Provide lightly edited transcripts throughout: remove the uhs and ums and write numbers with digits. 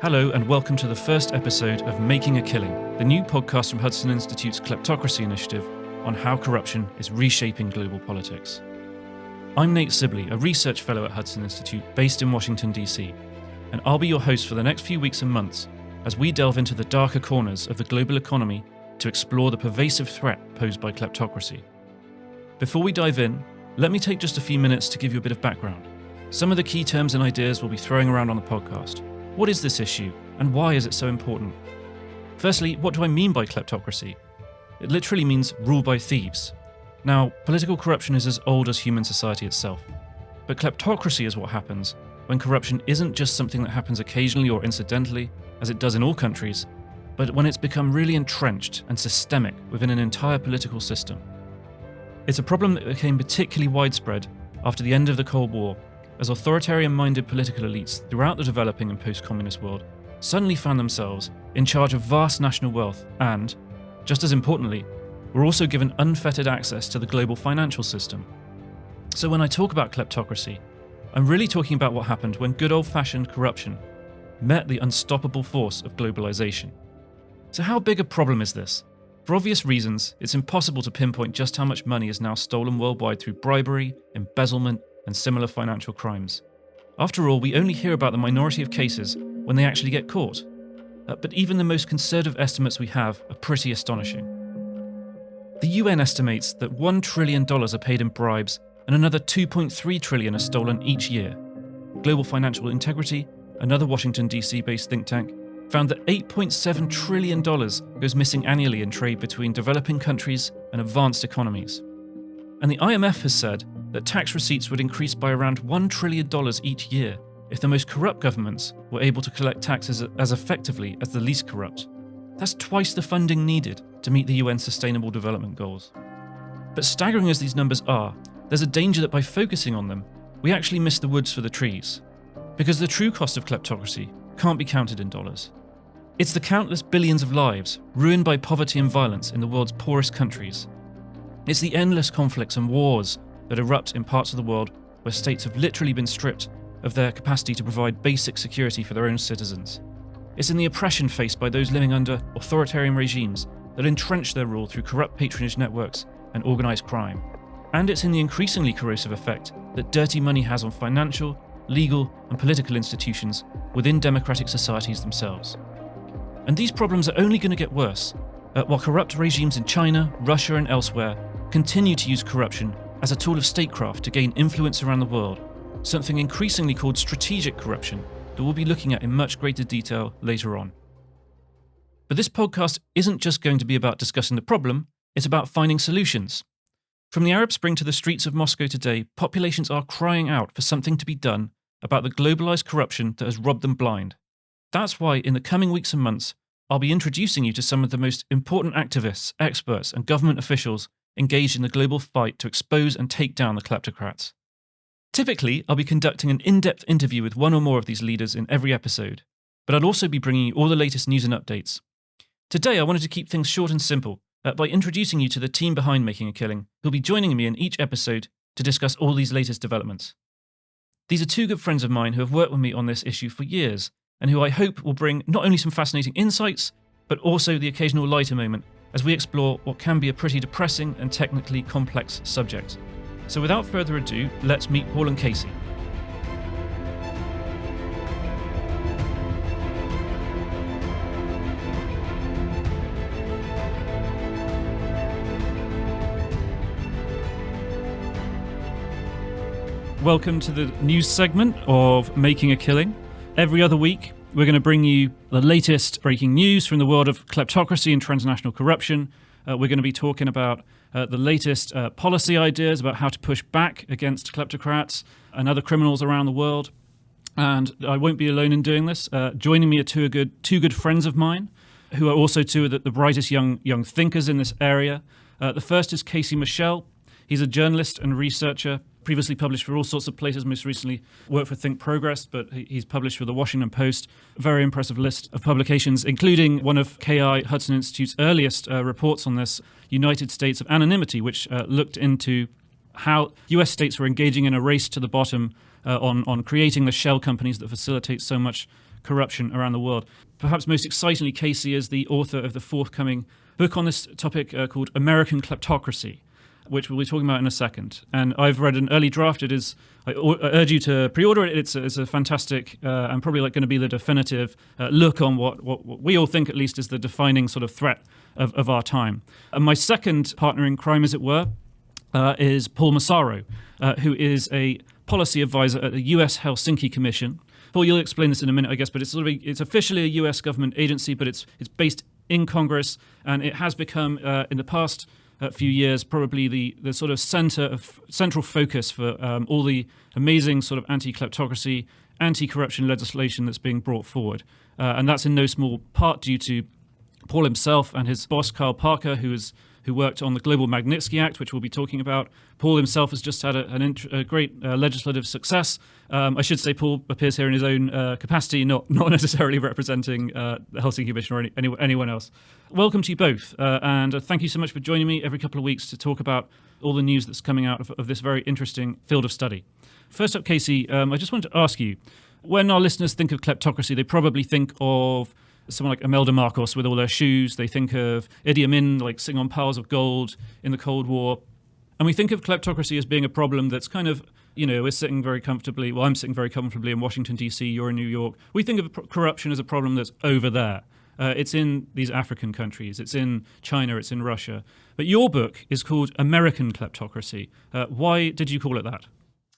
Hello and welcome to the first episode of Making a Killing, the new podcast from Hudson Institute's Kleptocracy initiative on how corruption is reshaping global politics. I'm Nate Sibley, a research fellow at Hudson Institute based in Washington, D.C., and I'll be your host for the next few weeks and months as we delve into the darker corners of the global economy to explore the pervasive threat posed by kleptocracy. Before we dive in, let me take just a few minutes to give you a bit of background. Some of the key terms and ideas we'll be throwing around on the podcast. What is this issue, and why is it so important? Firstly, what do I mean by kleptocracy? It literally means rule by thieves. Now, political corruption is as old as human society itself. But kleptocracy is what happens when corruption isn't just something that happens occasionally or incidentally, as it does in all countries, but when it's become really entrenched and systemic within an entire political system. It's a problem that became particularly widespread after the end of the Cold War, as authoritarian-minded political elites throughout the developing and post-communist world suddenly found themselves in charge of vast national wealth and, just as importantly, were also given unfettered access to the global financial system. So when I talk about kleptocracy, I'm really talking about what happened when good old-fashioned corruption met the unstoppable force of globalization. So how big a problem is this? For obvious reasons, it's impossible to pinpoint just how much money is now stolen worldwide through bribery, embezzlement, and similar financial crimes. After all, we only hear about the minority of cases when they actually get caught. But even the most conservative estimates we have are pretty astonishing. The UN estimates that $1 trillion are paid in bribes and another $2.3 trillion are stolen each year. Global Financial Integrity, another Washington DC-based think tank, found that $8.7 trillion goes missing annually in trade between developing countries and advanced economies. And the IMF has said that tax receipts would increase by around $1 trillion each year if the most corrupt governments were able to collect taxes as effectively as the least corrupt. That's twice the funding needed to meet the UN Sustainable Development Goals. But staggering as these numbers are, there's a danger that by focusing on them, we actually miss the woods for the trees. Because the true cost of kleptocracy can't be counted in dollars. It's the countless billions of lives ruined by poverty and violence in the world's poorest countries. It's the endless conflicts and wars that erupt in parts of the world where states have literally been stripped of their capacity to provide basic security for their own citizens. It's in the oppression faced by those living under authoritarian regimes that entrench their rule through corrupt patronage networks and organised crime. And it's in the increasingly corrosive effect that dirty money has on financial, legal and political institutions within democratic societies themselves. And these problems are only going to get worse while corrupt regimes in China, Russia and elsewhere continue to use corruption as a tool of statecraft to gain influence around the world, something increasingly called strategic corruption that we'll be looking at in much greater detail later on. But this podcast isn't just going to be about discussing the problem, it's about finding solutions. From the Arab Spring to the streets of Moscow today, populations are crying out for something to be done about the globalized corruption that has robbed them blind. That's why in the coming weeks and months, I'll be introducing you to some of the most important activists, experts, and government officials engaged in the global fight to expose and take down the kleptocrats. Typically, I'll be conducting an in-depth interview with one or more of these leaders in every episode, but I'll also be bringing you all the latest news and updates. Today, I wanted to keep things short and simple by introducing you to the team behind Making a Killing, who'll be joining me in each episode to discuss all these latest developments. These are two good friends of mine who have worked with me on this issue for years, and who I hope will bring not only some fascinating insights, but also the occasional lighter moment as we explore what can be a pretty depressing and technically complex subject. So without further ado, let's meet Paul and Casey. Welcome to the news segment of Making a Killing. Every other week, we're going to bring you the latest breaking news from the world of kleptocracy and transnational corruption. We're going to be talking about the latest policy ideas about how to push back against kleptocrats and other criminals around the world. And I won't be alone in doing this. Joining me are two good friends of mine, who are also two of the brightest young thinkers in this area. The first is Casey Michel. He's a journalist and researcher, previously published for all sorts of places, most recently worked for Think Progress, but he's published for the Washington Post. A very impressive list of publications, including one of KI Hudson Institute's earliest reports on this, United States of Anonymity, which looked into how US states were engaging in a race to the bottom on creating the shell companies that facilitate so much corruption around the world. Perhaps most excitingly, Casey is the author of the forthcoming book on this topic called American Kleptocracy, which we'll be talking about in a second. And I've read an early draft. I urge you to pre-order it. It's a fantastic and probably going to be the definitive look on what we all think at least is the defining sort of threat of our time. And my second partner in crime, as it were, is Paul Massaro, who is a policy advisor at the US Helsinki Commission. Paul, you'll explain this in a minute, I guess, but it's officially a US government agency, but it's based in Congress, and it has become, in the past few years, probably the sort of central focus for all the amazing sort of anti-kleptocracy, anti-corruption legislation that's being brought forward. And that's in no small part due to Paul himself and his boss, Carl Parker, who worked on the Global Magnitsky Act, which we'll be talking about. Paul himself has just had a great legislative success. I should say Paul appears here in his own capacity, not necessarily representing the Helsinki Commission or anyone else. Welcome to you both, and thank you so much for joining me every couple of weeks to talk about all the news that's coming out of this very interesting field of study. First up, Casey, I just wanted to ask you, when our listeners think of kleptocracy, they probably think of someone like Imelda Marcos with all their shoes. They think of Idi Amin sitting on piles of gold in the Cold War. And we think of kleptocracy as being a problem that's kind of, we're sitting very comfortably. Well, I'm sitting very comfortably in Washington, D.C. You're in New York. We think of corruption as a problem that's over there. It's in these African countries. It's in China. It's in Russia. But your book is called American Kleptocracy. Why did you call it that?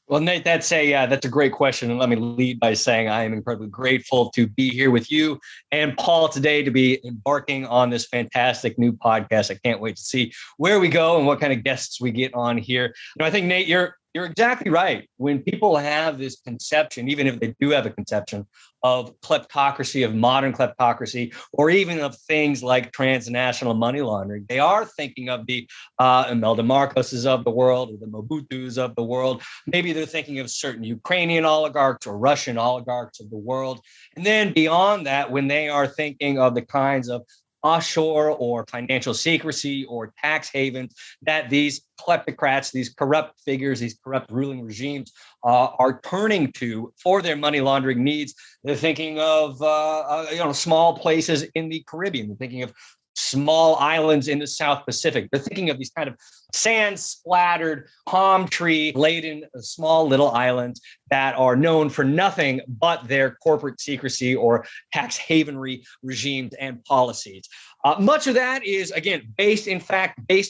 Well, Nate, that's a great question. And let me lead by saying I am incredibly grateful to be here with you and Paul today to be embarking on this fantastic new podcast. I can't wait to see where we go and what kind of guests we get on here. I think, Nate, you're exactly right. When people have this conception, even if they do have a conception of kleptocracy, of modern kleptocracy, or even of things like transnational money laundering, they are thinking of the Imelda Marcoses of the world, or the Mobutus of the world. Maybe they're thinking of certain Ukrainian oligarchs or Russian oligarchs of the world. And then beyond that, when they are thinking of the kinds of offshore or financial secrecy or tax havens that these kleptocrats, these corrupt figures, these corrupt ruling regimes are turning to for their money laundering needs. They're thinking of small places in the Caribbean. They're thinking of small islands in the South Pacific. They're thinking of these kind of sand-splattered, palm tree-laden, small little islands that are known for nothing but their corporate secrecy or tax havenry regimes and policies. Much of that is, again, based in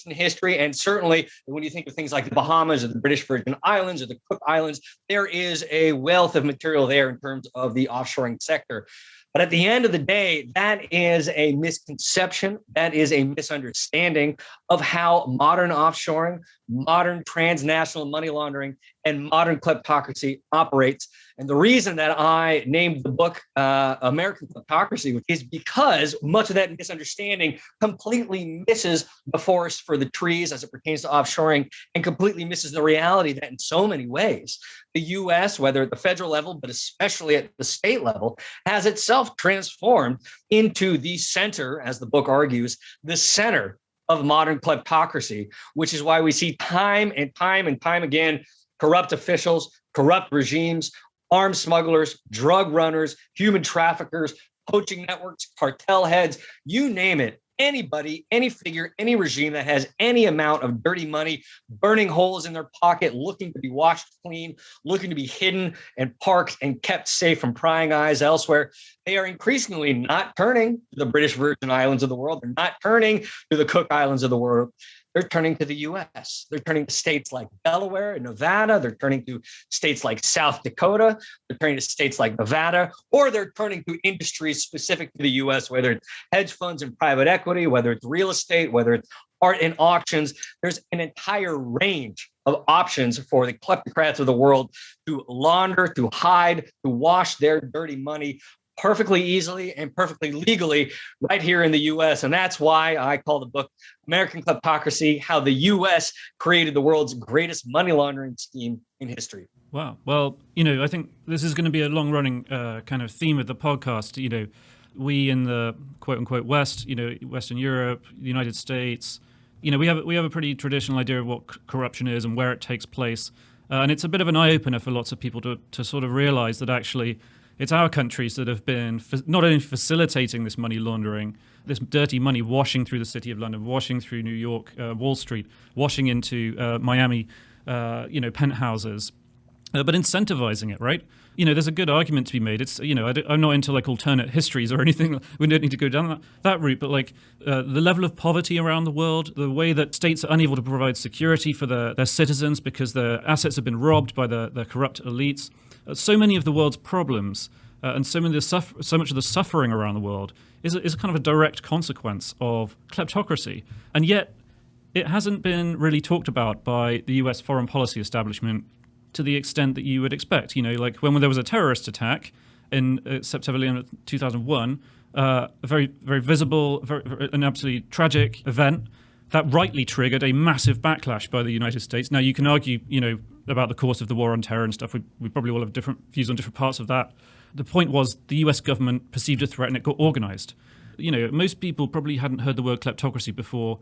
history. And certainly when you think of things like the Bahamas or the British Virgin Islands or the Cook Islands, there is a wealth of material there in terms of the offshoring sector. But at the end of the day, that is a misconception. That is a misunderstanding of how modern offshoring, modern transnational money laundering, and modern kleptocracy operates. And the reason that I named the book American Kleptocracy is because much of that misunderstanding completely misses the forest for the trees as it pertains to offshoring, and completely misses the reality that in so many ways, the U.S., whether at the federal level, but especially at the state level, has itself transformed into the center, as the book argues, the center of modern kleptocracy, which is why we see time and time again, corrupt officials, corrupt regimes, arms smugglers, drug runners, human traffickers, poaching networks, cartel heads, you name it. Anybody, any figure, any regime that has any amount of dirty money, burning holes in their pocket, looking to be washed clean, looking to be hidden and parked and kept safe from prying eyes elsewhere, they are increasingly not turning to the British Virgin Islands of the world. They're not turning to the Cook Islands of the world. They're turning to the U.S. They're turning to states like Delaware and Nevada. They're turning to states like South Dakota. They're turning to states like Nevada, or they're turning to industries specific to the U.S., whether it's hedge funds and private equity, whether it's real estate, whether it's art and auctions. There's an entire range of options for the kleptocrats of the world to launder, to hide, to wash their dirty money perfectly easily and perfectly legally right here in the U.S. And that's why I call the book American Kleptocracy, How the U.S. Created the World's Greatest Money Laundering Scheme in History. Wow. Well, I think this is going to be a long-running kind of theme of the podcast. We in the quote-unquote West, Western Europe, the United States, we have a pretty traditional idea of what corruption is and where it takes place. And it's a bit of an eye-opener for lots of people to sort of realize that actually It's our countries that have been not only facilitating this money laundering, this dirty money washing through the city of London, washing through New York, Wall Street, washing into Miami, penthouses, but incentivizing it, right? There's a good argument to be made. It's, I'm not into like alternate histories or anything. We don't need to go down that route. But like the level of poverty around the world, the way that states are unable to provide security for their citizens because their assets have been robbed by the corrupt elites. So many of the world's problems and so much of the suffering around the world is a kind of a direct consequence of kleptocracy. And yet it hasn't been really talked about by the US foreign policy establishment to the extent that you would expect. Like when there was a terrorist attack in September 2001, a very, very visible, an absolutely tragic event that rightly triggered a massive backlash by the United States. Now, you can argue, about the course of the war on terror and stuff. We probably all have different views on different parts of that. The point was the US government perceived a threat and it got organized. Most people probably hadn't heard the word kleptocracy before,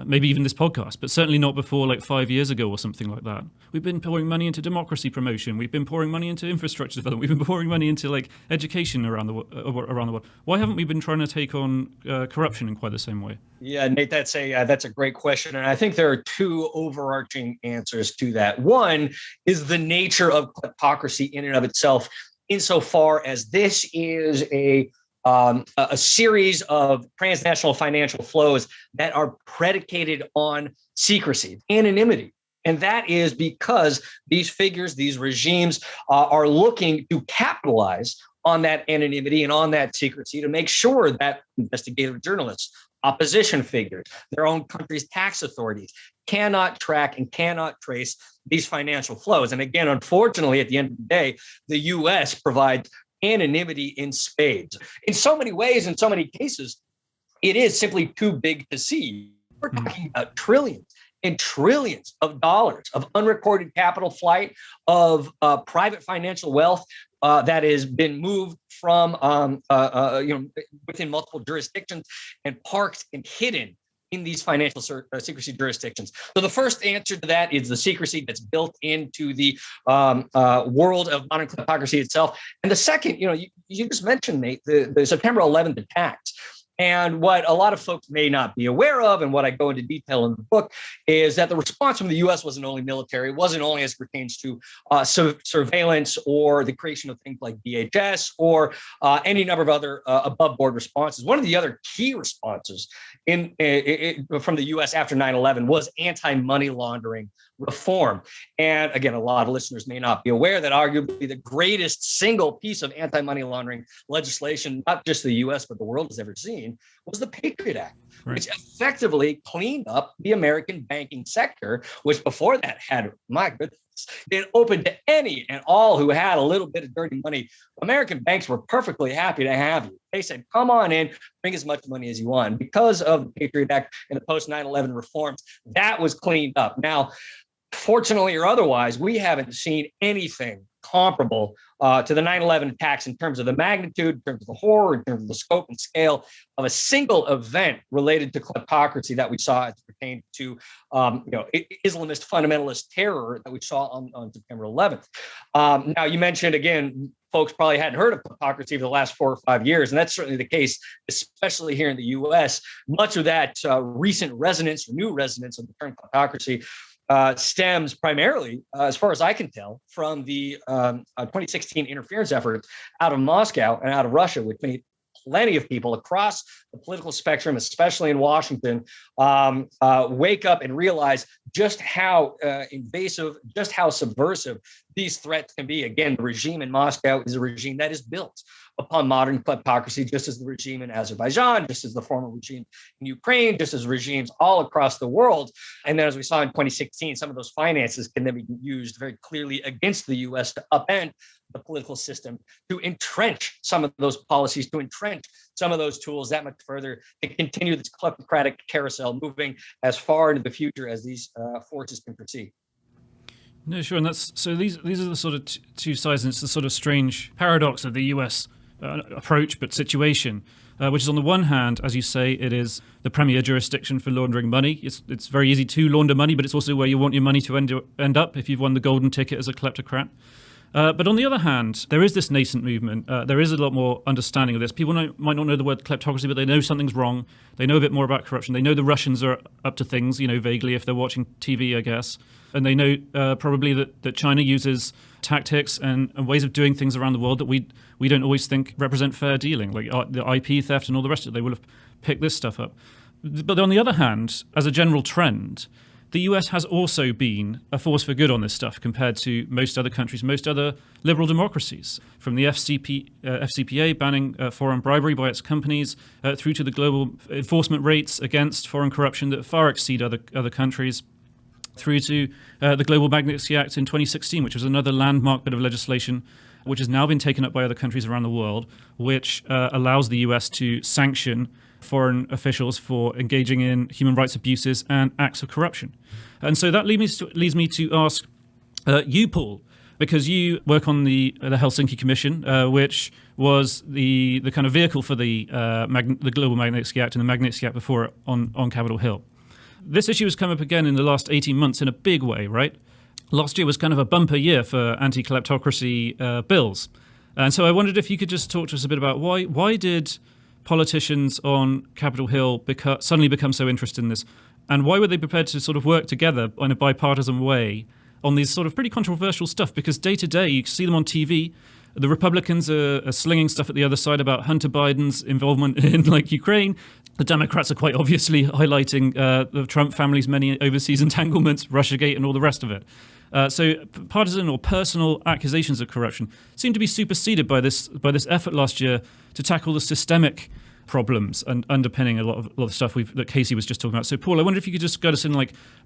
maybe even this podcast, but certainly not before like 5 years ago or something like that. We've been pouring money into democracy promotion. We've been pouring money into infrastructure development. We've been pouring money into like education around the world. Why haven't we been trying to take on corruption in quite the same way? Yeah, Nate, that's a great question. And I think there are two overarching answers to that. One is the nature of kleptocracy in and of itself, insofar as this is a series of transnational financial flows that are predicated on secrecy, anonymity. And that is because these figures, these regimes are looking to capitalize on that anonymity and on that secrecy to make sure that investigative journalists, opposition figures, their own country's tax authorities cannot track and cannot trace these financial flows. And again, unfortunately, at the end of the day, the US provides anonymity in spades. In so many ways, in so many cases, it is simply too big to see. We're talking about trillions and trillions of dollars of unrecorded capital flight, of private financial wealth that has been moved from within multiple jurisdictions and parked and hidden in these financial secrecy jurisdictions. So the first answer to that is the secrecy that's built into the world of modern kleptocracy itself. And the second, you just mentioned, Nate, the September 11th attacks. And what a lot of folks may not be aware of, and what I go into detail in the book, is that the response from the U.S. wasn't only military, it wasn't only as it pertains to surveillance or the creation of things like DHS or any number of other above-board responses. One of the other key responses from the U.S. after 9/11 was anti-money laundering reform. And again, a lot of listeners may not be aware that arguably the greatest single piece of anti-money laundering legislation, not just the U.S., but the world has ever seen, was the Patriot Act, right, which effectively cleaned up the American banking sector, which before that had, my goodness, it opened to any and all who had a little bit of dirty money. American banks were perfectly happy to have you. They said, come on in, bring as much money as you want. And because of the Patriot Act and the post 9/11 reforms, that was cleaned up. Now, fortunately or otherwise, we haven't seen anything comparable to the 9/11 attacks in terms of the magnitude, in terms of the horror, in terms of the scope and scale of a single event related to kleptocracy that we saw as it pertained to Islamist fundamentalist terror that we saw on September 11th. Now, you mentioned, again, folks probably hadn't heard of kleptocracy for the last 4 or 5 years, and that's certainly the case, especially here in the U.S. Much of that recent resonance or new resonance of the term kleptocracy stems primarily, as far as I can tell, from the 2016 interference efforts out of Moscow and out of Russia, which made plenty of people across the political spectrum, especially in Washington, wake up and realize just how invasive, just how subversive these threats can be. Again, the regime in Moscow is a regime that is built upon modern kleptocracy, just as the regime in Azerbaijan, just as the former regime in Ukraine, just as regimes all across the world. And then, as we saw in 2016, some of those finances can then be used very clearly against the U.S. to upend the political system, to entrench some of those policies, to entrench some of those tools that much further, to continue this kleptocratic carousel moving as far into the future as these forces can proceed. No, sure. And these are the sort of two sides, and it's the sort of strange paradox of the U.S. Approach, but situation, which is on the one hand, as you say, it is the premier jurisdiction for laundering money. It's very easy to launder money, but it's also where you want your money to end up if you've won the golden ticket as a kleptocrat. But on the other hand, there is this nascent movement. There is a lot more understanding of this. People might not know the word kleptocracy, but they know something's wrong. They know a bit more about corruption. They know the Russians are up to things, vaguely if they're watching TV, I guess. And they know probably that China uses tactics and ways of doing things around the world that we don't always think represent fair dealing, like the IP theft and all the rest of it. They will have picked this stuff up. But on the other hand, as a general trend, the US has also been a force for good on this stuff compared to most other countries, most other liberal democracies, from the FCPA banning foreign bribery by its companies through to the global enforcement rates against foreign corruption that far exceed other countries, through to the Global Magnitsky Act in 2016, which was another landmark bit of legislation which has now been taken up by other countries around the world, which allows the US to sanction foreign officials for engaging in human rights abuses and acts of corruption. And so that leads me to ask you, Paul, because you work on the Helsinki Commission, which was the kind of vehicle for the Global Magnitsky Act and the Magnitsky Act before it on Capitol Hill. This issue has come up again in the last 18 months in a big way, right? Last year was kind of a bumper year for anti-kleptocracy bills. And so I wondered if you could just talk to us a bit about why did politicians on Capitol Hill suddenly become so interested in this? And why were they prepared to sort of work together in a bipartisan way on these sort of pretty controversial stuff? Because day to day, you see them on TV. The Republicans are slinging stuff at the other side about Hunter Biden's involvement in Ukraine. The Democrats are quite obviously highlighting the Trump family's many overseas entanglements, Russiagate and all the rest of it. So partisan or personal accusations of corruption seem to be superseded by this effort last year to tackle the systemic problems and underpinning a lot of the stuff that Casey was just talking about. So, Paul, I wonder if you could just go us in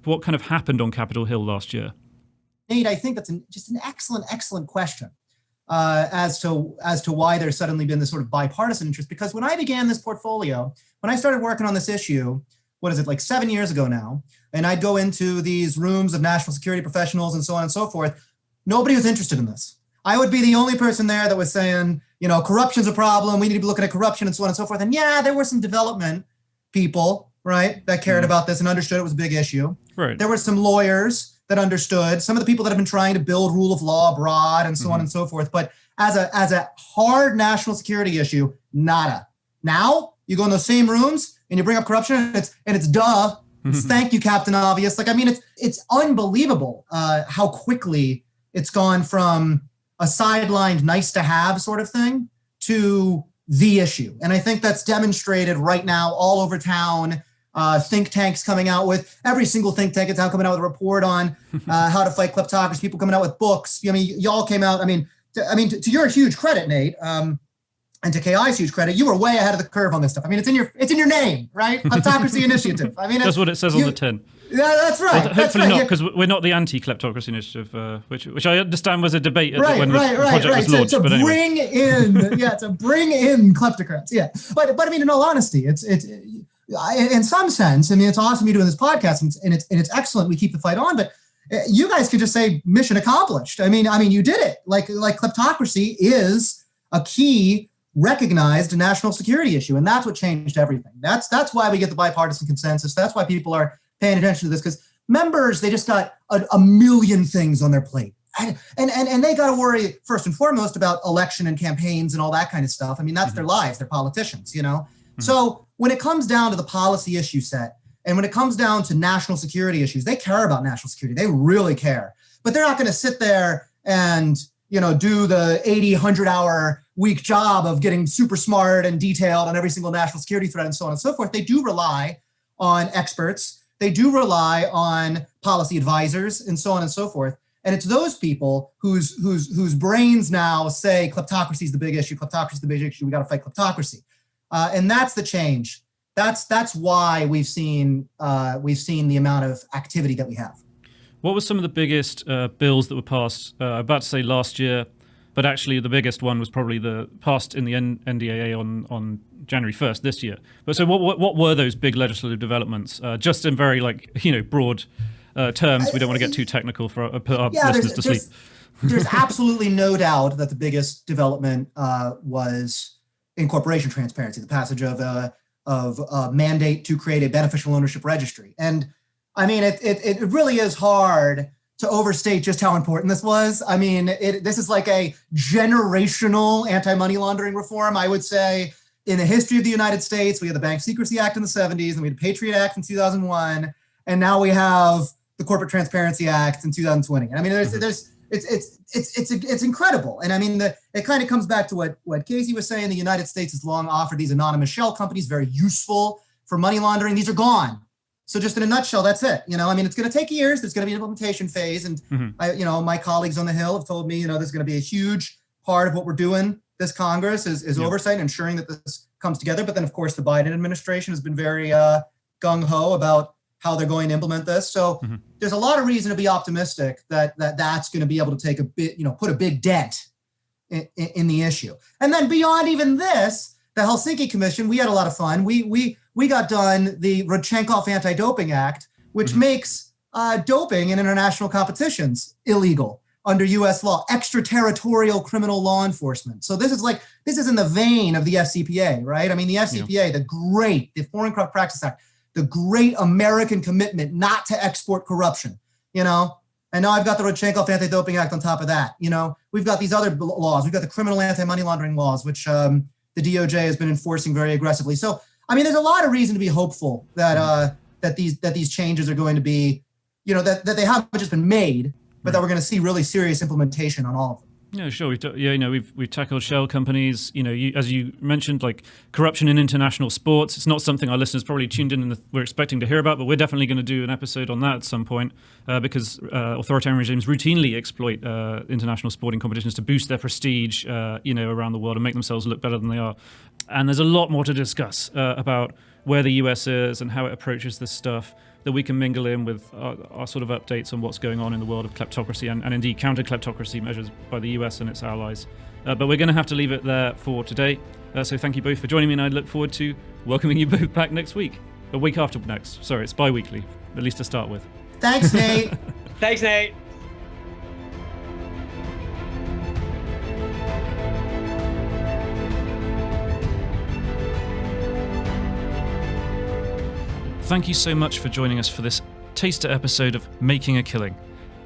what kind of happened on Capitol Hill last year. Nate, I think that's just an excellent question as to why there's suddenly been this sort of bipartisan interest. Because when I began this portfolio, when I started working on this issue, 7 years ago now, and I'd go into these rooms of national security professionals and so on and so forth, nobody was interested in this. I would be the only person there that was saying, corruption's a problem, we need to be looking at corruption and so on and so forth. And yeah, there were some development people, right, that cared about this and understood it was a big issue. Right. There were some lawyers that understood, some of the people that have been trying to build rule of law abroad and so on and so forth. But as a hard national security issue, nada. Now you go in those same rooms and you bring up corruption and it's duh. It's thank you, Captain Obvious. It's unbelievable how quickly it's gone from a sidelined nice to have sort of thing to the issue. And I think that's demonstrated right now all over town. Think tanks coming out with, every single think tank is now coming out with a report on how to fight kleptocracy, people coming out with books. Y'all came out, to your huge credit, Nate, and to KI's huge credit, you were way ahead of the curve on this stuff. It's in your name, right? Kleptocracy Initiative. That's what it says on the tin. Yeah, that's right. Well, hopefully not, because we're not the anti-kleptocracy initiative, which I understand was a debate when the project was launched. To bring in kleptocrats. Yeah, but in all honesty, it's in some sense. It's awesome you doing this podcast, and it's excellent. We keep the fight on, but you guys could just say mission accomplished. You did it. Like kleptocracy is a key recognized national security issue, and that's what changed everything. That's why we get the bipartisan consensus. That's why people are paying attention to this, because members, they just got a million things on their plate. And they got to worry first and foremost about election and campaigns and all that kind of stuff. That's their lives. They're politicians, So when it comes down to the policy issue set, and when it comes down to national security issues, they care about national security. They really care. But they're not going to sit there and, do the 80, 100-hour week job of getting super smart and detailed on every single national security threat and so on and so forth. They do rely on experts. They do rely on policy advisors and so on and so forth. And it's those people whose brains now say kleptocracy is the big issue. Kleptocracy is the big issue. We got to fight kleptocracy. And that's the change. That's why we've seen the amount of activity that we have. What were some of the biggest bills that were passed? About to say last year, but actually the biggest one was probably the passed in the NDAA on January 1st this year. But so what were those big legislative developments? Just in very broad terms. We don't want to get too technical for our listeners to sleep. There's absolutely no doubt that the biggest development was in corporation transparency, the passage of a mandate to create a beneficial ownership registry. And it really is hard to overstate just how important this was. I mean, this is like a generational anti-money laundering reform. I would say in the history of the United States, we had the Bank Secrecy Act in the 70s, and we had the Patriot Act in 2001, and now we have the Corporate Transparency Act in 2020. And I mean, it's incredible. And I mean, it kind of comes back to what Casey was saying. The United States has long offered these anonymous shell companies, very useful for money laundering. These are gone. So just in a nutshell, that's it. I mean, it's going to take years. There's going to be an implementation phase. And my colleagues on the Hill have told me, there's going to be a huge part of what we're doing this Congress is oversight and ensuring that this comes together. But then, of course, the Biden administration has been very gung-ho about how they're going to implement this. So there's a lot of reason to be optimistic that that's going to be able to take a bit, put a big dent in the issue. And then beyond even this, the Helsinki Commission, we had a lot of fun. We got done the Rodchenkov Anti-Doping Act, which makes doping in international competitions illegal under U.S. law, extraterritorial criminal law enforcement. So this is in the vein of the FCPA, right? I mean, the FCPA, the Foreign Corrupt Practice Act, the great American commitment not to export corruption, and now I've got the Rodchenkov Anti-Doping Act on top of that. We've got these other laws. We've got the criminal anti-money laundering laws, which the DOJ has been enforcing very aggressively. So, I mean, there's a lot of reason to be hopeful that these changes are going to be, that they haven't just been made, but that we're going to see really serious implementation on all of them. Yeah, sure. We've tackled shell companies. As you mentioned, like corruption in international sports. It's not something our listeners probably tuned in and we're expecting to hear about, but we're definitely going to do an episode on that at some point because authoritarian regimes routinely exploit international sporting competitions to boost their prestige, around the world and make themselves look better than they are. And there's a lot more to discuss about where the US is and how it approaches this stuff that we can mingle in with our sort of updates on what's going on in the world of kleptocracy and indeed counter-kleptocracy measures by the US and its allies. But we're going to have to leave it there for today. So thank you both for joining me, and I look forward to welcoming you both back next week. A week after next. Sorry, it's bi-weekly, at least to start with. Thanks, Nate. Thanks, Nate. Thank you so much for joining us for this taster episode of Making a Killing.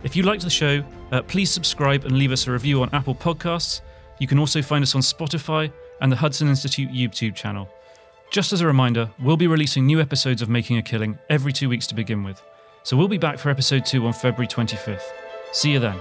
If you liked the show, please subscribe and leave us a review on Apple Podcasts. You can also find us on Spotify and the Hudson Institute YouTube channel. Just as a reminder, we'll be releasing new episodes of Making a Killing every 2 weeks to begin with. So we'll be back for episode 2 on February 25th. See you then.